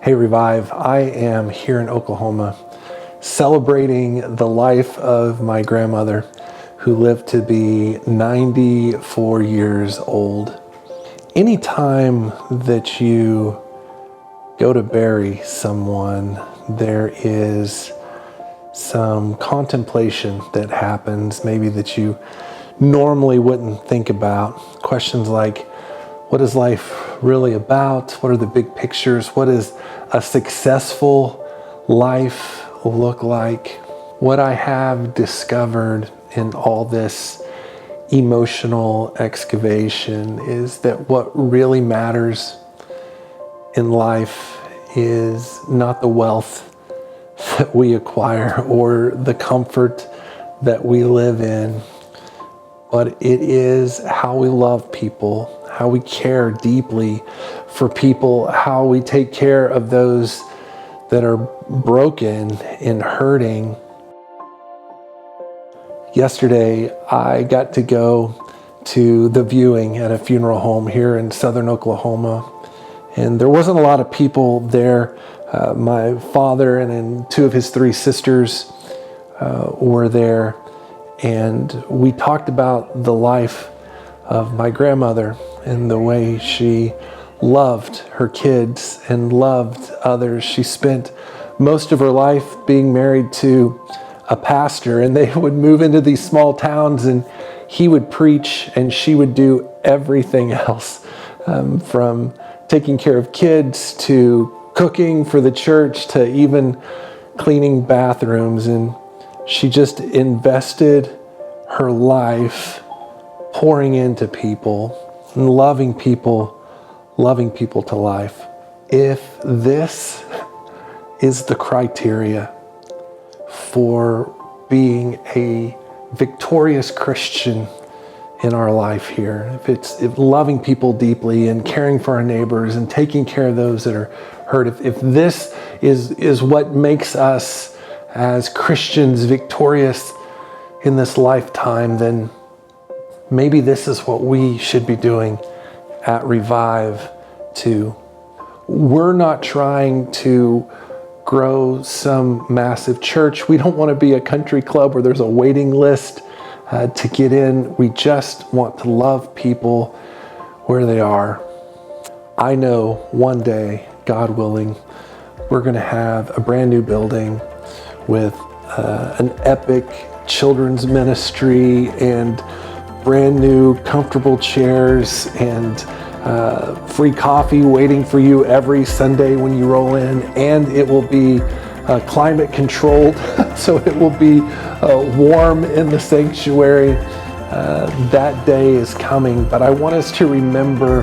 Hey Revive, I am here in Oklahoma celebrating the life of my grandmother who lived to be 94 years old. Anytime that you go to bury someone, there is some contemplation that happens, maybe that you normally wouldn't think about. Questions like, what is life really about? What are the big pictures? What does a successful life look like? What I have discovered in all this emotional excavation is that what really matters in life is not the wealth that we acquire or the comfort that we live in, but it is how we love people, how we care deeply for people, how we take care of those that are broken and hurting. Yesterday, I got to go to the viewing at a funeral home here in southern Oklahoma, and there wasn't a lot of people there. My father and then two of his three sisters were there, and we talked about the life of my grandmother and the way she loved her kids and loved others. She spent most of her life being married to a pastor, and they would move into these small towns and he would preach and she would do everything else, from taking care of kids to cooking for the church to even cleaning bathrooms. And she just invested her life pouring into people and loving people to life. If this is the criteria for being a victorious Christian in our life here, if loving people deeply and caring for our neighbors and taking care of those that are hurt, if this is what makes us as Christians victorious in this lifetime, then maybe this is what we should be doing at Revive too. We're not trying to grow some massive church. We don't want to be a country club where there's a waiting list to get in. We just want to love people where they are. I know one day, God willing, we're going to have a brand new building with an epic children's ministry and brand new comfortable chairs and free coffee waiting for you every Sunday when you roll in, and it will be climate controlled so it will be warm in the sanctuary. That day is coming, but I want us to remember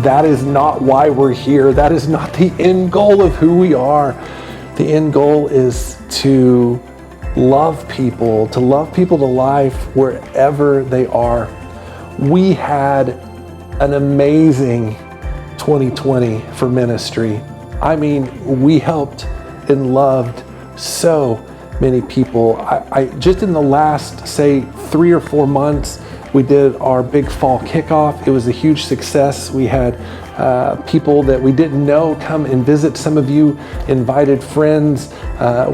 that is not why we're here. That is not the end goal of who we are. The end goal is to love people to life wherever they are. We had an amazing 2020 for ministry. I mean, we helped and loved so many people. I just in the last, say, 3 or 4 months, we did our big fall kickoff. It was a huge success. We had people that we didn't know come and visit. Some of you invited friends.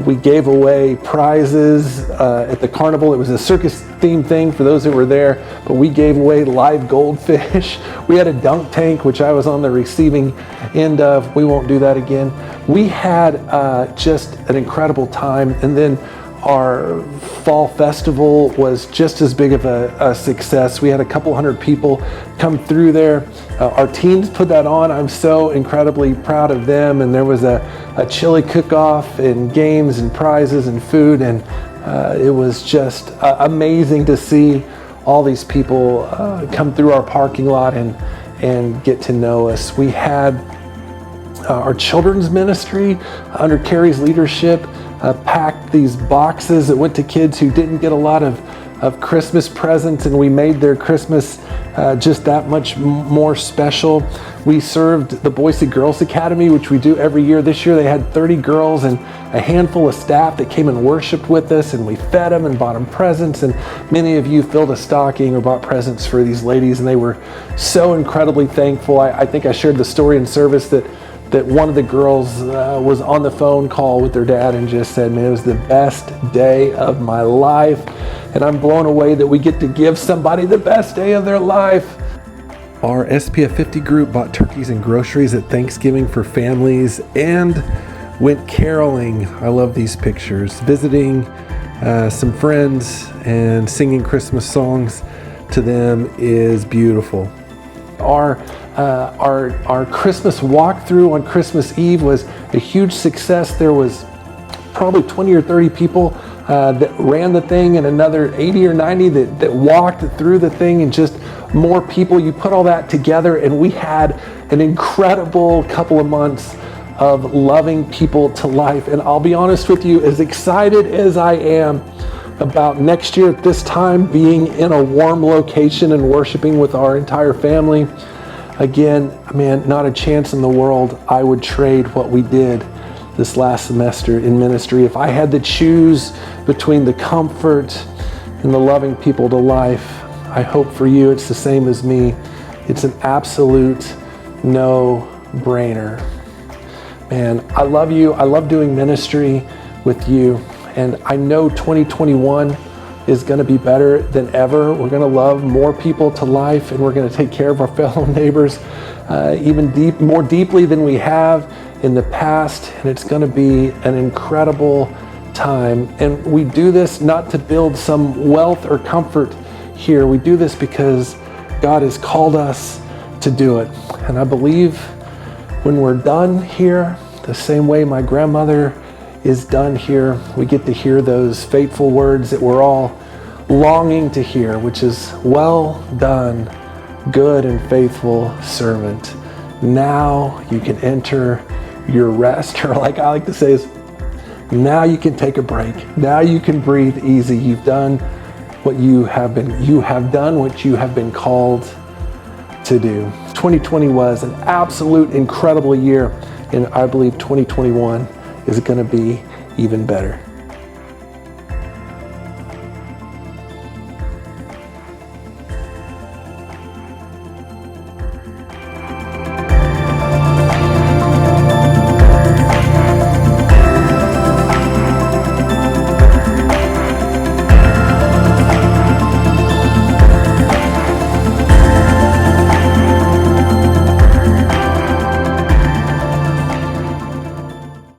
We gave away prizes at the carnival. It was a circus themed thing for those that were there, but we gave away live goldfish. We had a dunk tank, which I was on the receiving end of. We won't do that again. We had just an incredible time. And then our fall festival was just as big of a success. We had a couple hundred people come through there. Our teams put that on. I'm so incredibly proud of them. And there was a chili cook-off and games and prizes and food. And it was just amazing to see all these people come through our parking lot and get to know us. We had our children's ministry under Carrie's leadership packed these boxes that went to kids who didn't get a lot of Christmas presents, and we made their Christmas just that much more special. We served the Boise Girls Academy, which we do every year. This year they had 30 girls and a handful of staff that came and worshiped with us, and we fed them and bought them presents, and many of you filled a stocking or bought presents for these ladies, and they were so incredibly thankful. I think I shared the story in service that that one of the girls was on the phone call with their dad and just said, man, it was the best day of my life. And I'm blown away that we get to give somebody the best day of their life. Our SPF 50 group bought turkeys and groceries at Thanksgiving for families and went caroling. I love these pictures. Visiting some friends and singing Christmas songs to them is beautiful. Our Christmas walkthrough on Christmas Eve was a huge success. There was probably 20 or 30 people that ran the thing, and another 80 or 90 that walked through the thing, and just more people. You put all that together, and we had an incredible couple of months of loving people to life. And I'll be honest with you, as excited as I am about next year at this time being in a warm location and worshiping with our entire family, again, man, not a chance in the world I would trade what we did this last semester in ministry. If I had to choose between the comfort and the loving people to life, I hope for you it's the same as me. It's an absolute no-brainer. Man, I love you. I love doing ministry with you. And I know 2021 is going to be better than ever. We're going to love more people to life, and we're going to take care of our fellow neighbors more deeply than we have in the past. And it's going to be an incredible time. And we do this not to build some wealth or comfort here. We do this because God has called us to do it. And I believe when we're done here, the same way my grandmother is done here, we get to hear those fateful words that we're all longing to hear, which is, well done, good and faithful servant. Now you can enter your rest, or like I like to say is, now you can take a break. Now you can breathe easy. You've done what you have done what you have been called to do. 2020 was an absolute incredible year, and I believe 2021 is going to be even better.